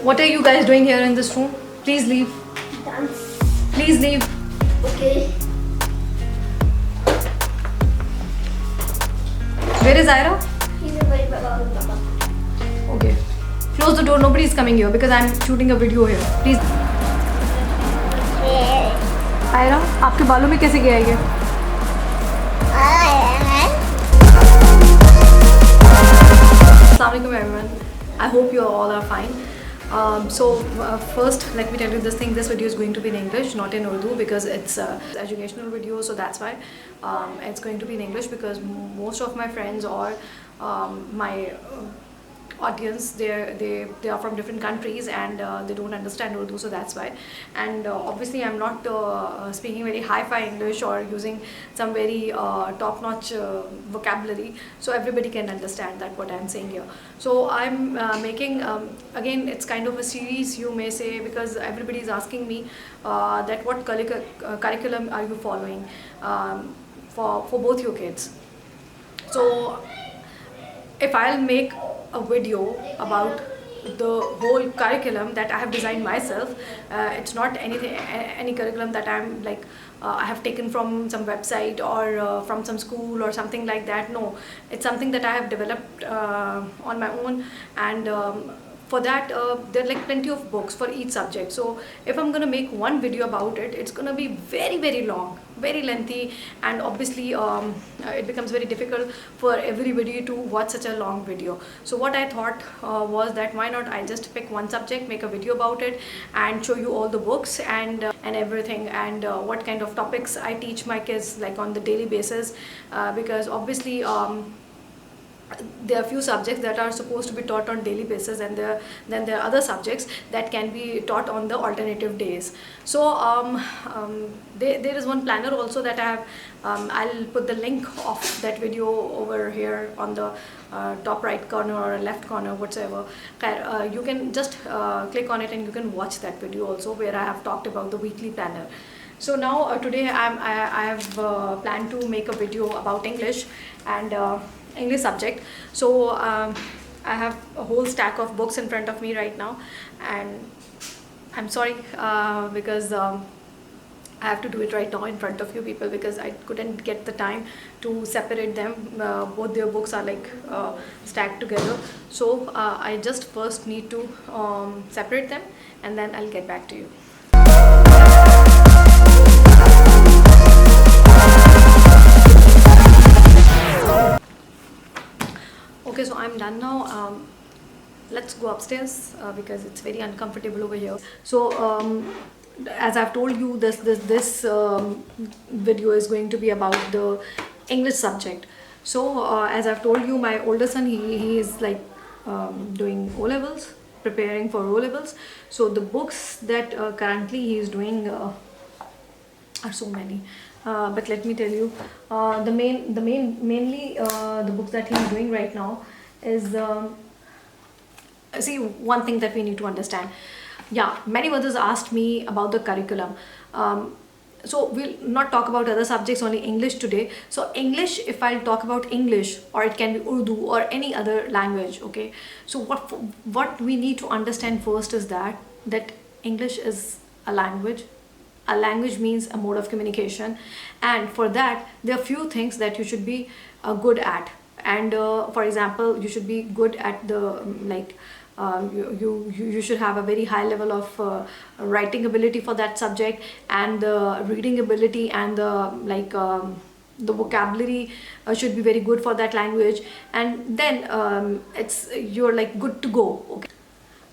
What are you guys doing here in this room? Please leave. Dance. Please leave. Okay. Where is Ira? He's a very baba. Okay. Close the door. Nobody is coming here because I'm shooting a video here. Please. Ira, आपके बालों में कैसे गया ये? Assalamualaikum everyone. I hope you all are fine. First, let me tell you this thing. This video is going to be in English, not in Urdu, because it's an educational video. So that's why it's going to be in English, because most of my friends or my audience, they are from different countries and they don't understand Urdu, so that's why. And obviously I'm not speaking very hi-fi English or using some very top-notch vocabulary, so everybody can understand that what I'm saying here. So I'm making again, it's kind of a series, you may say, because everybody is asking me that what curriculum are you following for both your kids. So if I'll make a video about the whole curriculum that I have designed myself, it's not any curriculum that I'm like I have taken from some website or from some school or something like that. No, it's something that I have developed on my own, and for that there are like plenty of books for each subject. So if I'm gonna make one video about it, it's gonna be very long, very lengthy, and obviously it becomes very difficult for everybody to watch such a long video. So what I thought was that why not I just pick one subject, make a video about it, and show you all the books and everything, and what kind of topics I teach my kids like on the daily basis, because obviously there are few subjects that are supposed to be taught on daily basis, and then there are other subjects that can be taught on the alternative days. So there is one planner also that I have. I'll put the link of that video over here on the top right corner or left corner, whatsoever. You can just click on it and you can watch that video also, where I have talked about the weekly planner. So now today I have planned to make a video about English and English subject. So I have a whole stack of books in front of me right now, and I'm sorry because I have to do it right now in front of you people, because I couldn't get the time to separate them. Both their books are like stacked together, so I just first need to separate them, and then I'll get back to you. Okay, so I'm done now. Let's go upstairs because it's very uncomfortable over here. So as I've told you, this video is going to be about the English subject. So as I've told you, my older son, he is like doing O-levels, preparing for O-levels. So the books that currently he is doing are so many. But let me tell you, mainly the books that he is doing right now is see, one thing that we need to understand. Yeah, many mothers asked me about the curriculum. So we'll not talk about other subjects, only English today. So English, if I'll talk about English, or it can be Urdu or any other language, okay. So what we need to understand first is that English is a language. A language means a mode of communication, and for that there are few things that you should be good at. And for example, you should be good at the you should have a very high level of writing ability for that subject, and the reading ability, and the vocabulary should be very good for that language, and then you're like good to go, okay.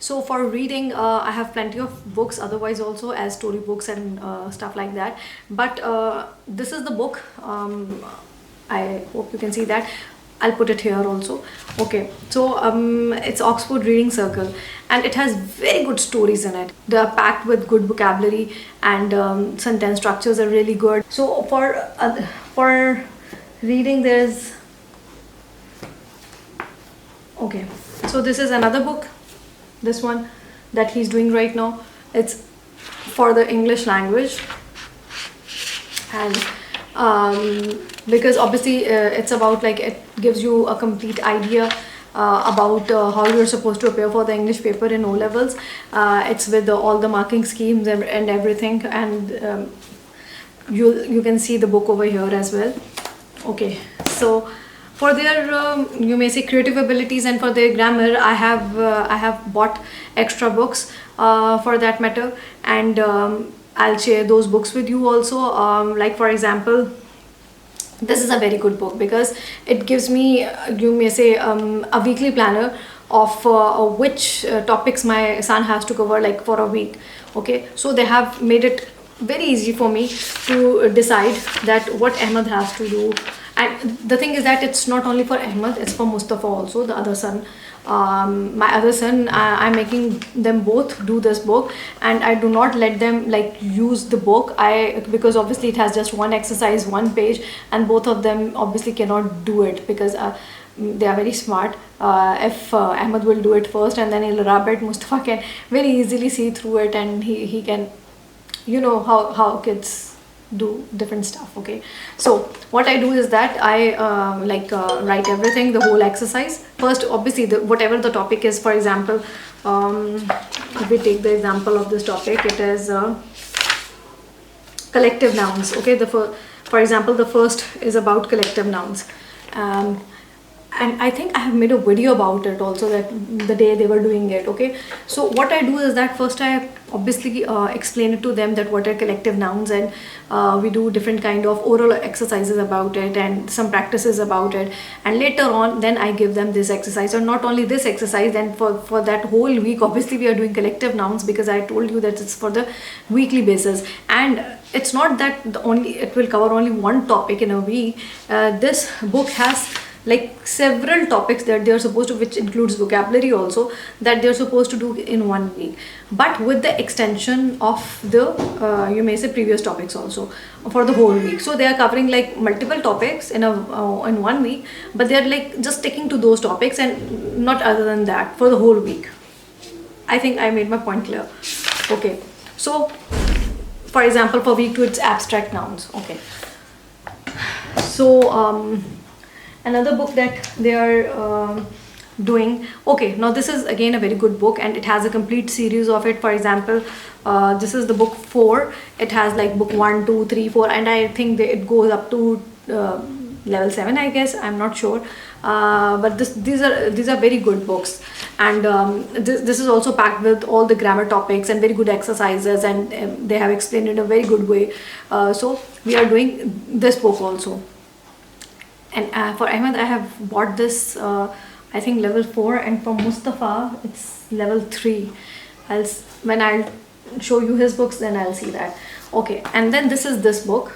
So for reading, I have plenty of books otherwise also, as story books and stuff like that. But this is the book. I hope you can see that. I'll put it here also. Okay, so it's Oxford Reading Circle, and it has very good stories in it. They are packed with good vocabulary, and sentence structures are really good. So for reading, there's okay. So this is another book. This one that he's doing right now, it's for the English language, and because obviously it's about, like, it gives you a complete idea about how you're supposed to prepare for the English paper in O levels. It's with all the marking schemes and everything, and you can see the book over here as well. Okay, so for their you may say creative abilities and for their grammar, I have bought extra books for that matter, and I'll share those books with you also. Like for example, this is a very good book because it gives me you may say a weekly planner of which topics my son has to cover, like for a week. Okay, so they have made it very easy for me to decide that what Ahmed has to do. And the thing is that it's not only for Ahmed, it's for Mustafa also, the other son. My other son, I'm making them both do this book, and I do not let them like use the book, because obviously it has just one exercise, one page, and both of them obviously cannot do it because they are very smart. If Ahmed will do it first and then he'll rub it, Mustafa can very easily see through it, and he can, you know how kids do different stuff. Okay, so what I do is that I write everything, the whole exercise first. Obviously whatever the topic is, for example, if we take the example of this topic, it is collective nouns. Okay, for example, the first is about collective nouns, and I think I have made a video about it also, that the day they were doing it. Okay, so what I do is that first I obviously explain it to them that what are collective nouns, and we do different kind of oral exercises about it and some practices about it, and later on then I give them this exercise. Or not only this exercise, then for that whole week obviously we are doing collective nouns, because I told you that it's for the weekly basis, and it's not that it will cover only one topic in a week. This book has like several topics that they are supposed to, which includes vocabulary also, that they are supposed to do in 1 week, but with the extension of the you may say previous topics also for the whole week. So they are covering like multiple topics in 1 week, but they are like just sticking to those topics and not other than that for the whole week. I think I made my point clear. Okay, so for example, for week 2 it's abstract nouns. Okay, so another book that they are doing. Okay, now this is again a very good book, and it has a complete series of it. For example, this is the book 4. It has like book 1, 2, 3, 4, and I think it goes up to level 7, I guess. I'm not sure, but these are very good books, and this is also packed with all the grammar topics and very good exercises, and they have explained it in a very good way. So we are doing this book also. And for Ahmed, I have bought this, I think level 4, and for Mustafa, it's level 3. When I'll show you his books, then I'll see that. Okay, and then this is this book.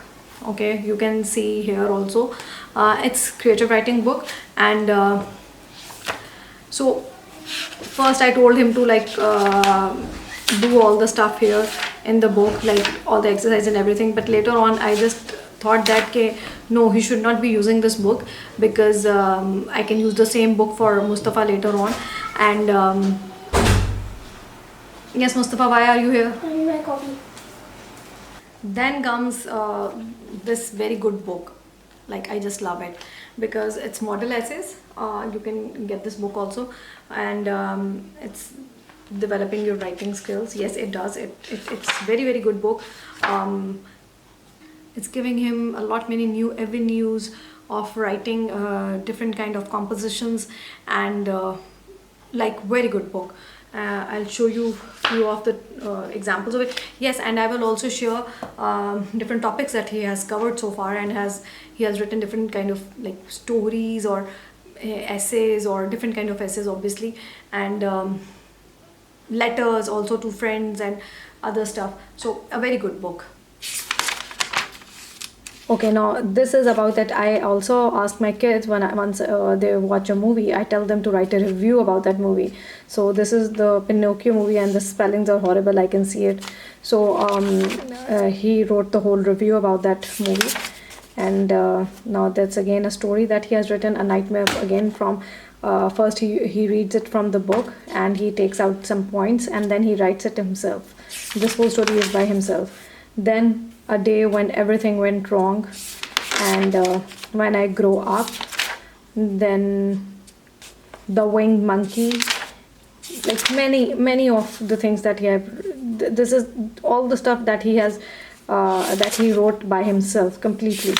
Okay, you can see here also. It's creative writing book, and so first I told him to like do all the stuff here in the book, like all the exercise and everything. But later on, I just thought that no, he should not be using this book, because I can use the same book for Mustafa later on. And yes, Mustafa, why are you here? I need my coffee. Then comes this very good book. Like, I just love it because it's model essays. You can get this book also, and it's developing your writing skills. Yes, it does. It's very, very good book. It's giving him a lot many new avenues of writing different kind of compositions, and like very good book. I'll show you few of the examples of it. Yes, and I will also share different topics that he has covered so far, and he has written different kind of like stories or essays, or different kind of essays obviously, and letters also to friends and other stuff. So a very good book. Okay, now this is about that. I also ask my kids once they watch a movie, I tell them to write a review about that movie. So this is the Pinocchio movie, and the spellings are horrible. I can see it. So he wrote the whole review about that movie, and now that's again a story that he has written, a nightmare again from. First he reads it from the book, and he takes out some points, and then he writes it himself. This whole story is by himself. Then a day when everything went wrong, and when I grow up, then The Winged Monkey, like many of the things that he have. This is all the stuff that he has, that he wrote by himself completely.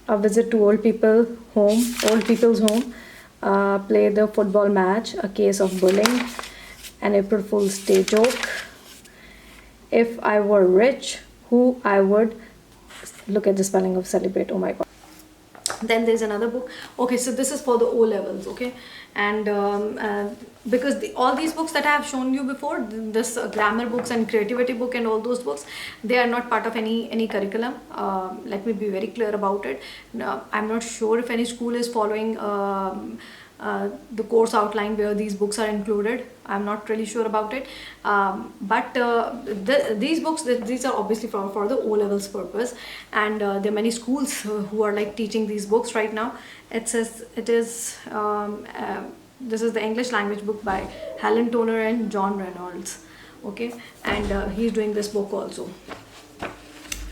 A Visit to Old People's Home, Play the Football Match, A Case of Bullying, An April Fool's Day Joke, If I Were Rich, Who I Would, look at the spelling of celebrate, oh my god. Then there's another book. Okay, so this is for the O levels, okay? And because all these books that I have shown you before, this grammar books and creativity book and all those books, they are not part of any curriculum. Let me be very clear about it. Now, I'm not sure if any school is following the course outline where these books are included. I'm not really sure about it, but these books, these are obviously for the O levels purpose, and there are many schools who are like teaching these books right now. It says it is this is the English language book by Helen Toner and John Reynolds, okay, and he's doing this book also.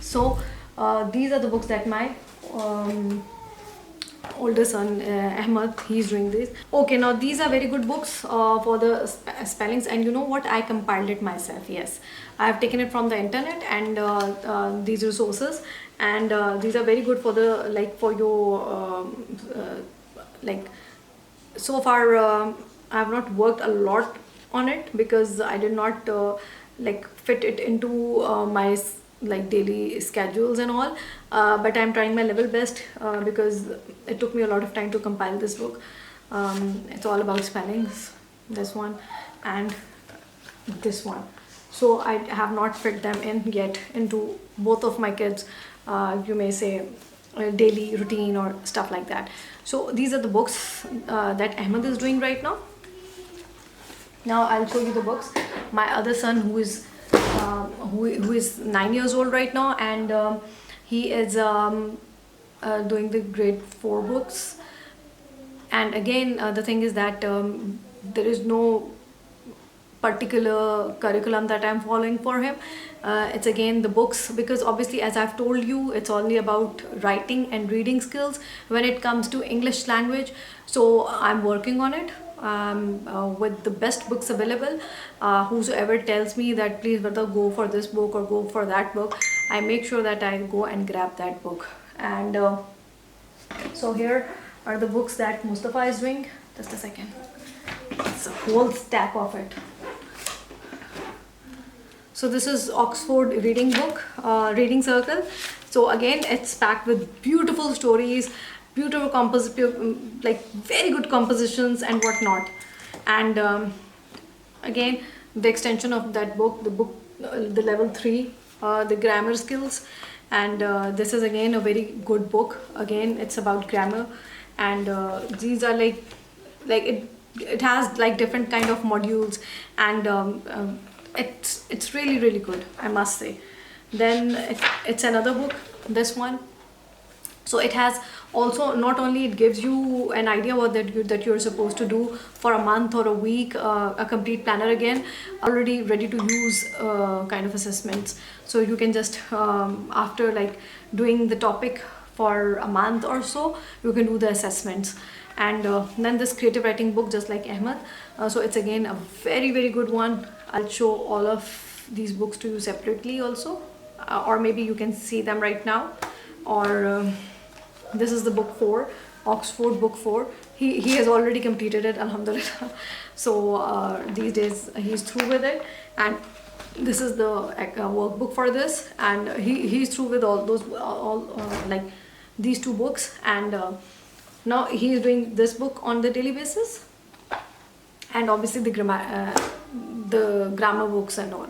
So these are the books that my older son Ahmed, he's doing this. Okay, now these are very good books for the spellings, and you know what, I compiled it myself. Yes, I have taken it from the internet and these resources, and these are very good for the like for your like so far I have not worked a lot on it because I did not like fit it into my like daily schedules and all, but I'm trying my level best because it took me a lot of time to compile this book. It's all about spellings, this one and this one, so I have not fit them in yet into both of my kids, you may say, daily routine or stuff like that. So these are the books that Ahmed is doing right now. Now I'll show you the books. My other son, who is 9 years old right now, and he is doing the grade 4 books. And again, the thing is that there is no particular curriculum that I'm following for him. It's again the books, because obviously, as I've told you, it's only about writing and reading skills when it comes to English language. So I'm working on it with the best books available. Whosoever tells me that please brother go for this book or go for that book, I make sure that I go and grab that book. And so here are the books that Mustafa is doing. Just a second, it's a whole stack of it. So this is Oxford reading book, reading circle. So again, it's packed with beautiful stories, beautiful like very good compositions and whatnot. And again, the extension of that book, the level 3, the grammar skills. And this is again a very good book. Again, it's about grammar, and these are like it has like different kind of modules, and it's really good, I must say. Then it's another book, this one. So it has also, not only it gives you an idea what that you're supposed to do for a month or a week, a complete planner, again already ready to use kind of assessments. So you can just after like doing the topic for a month or so, you can do the assessments. And then this creative writing book, just like Ahmed, so it's again a very good one. I'll show all of these books to you separately also, or maybe you can see them right now. Or this is the book 4, Oxford book 4. He has already completed it, alhamdulillah. So these days he's through with it, and this is the workbook for this, and he's through with all those like these 2 books. And now he is doing this book on the daily basis, and obviously the grammar books and all.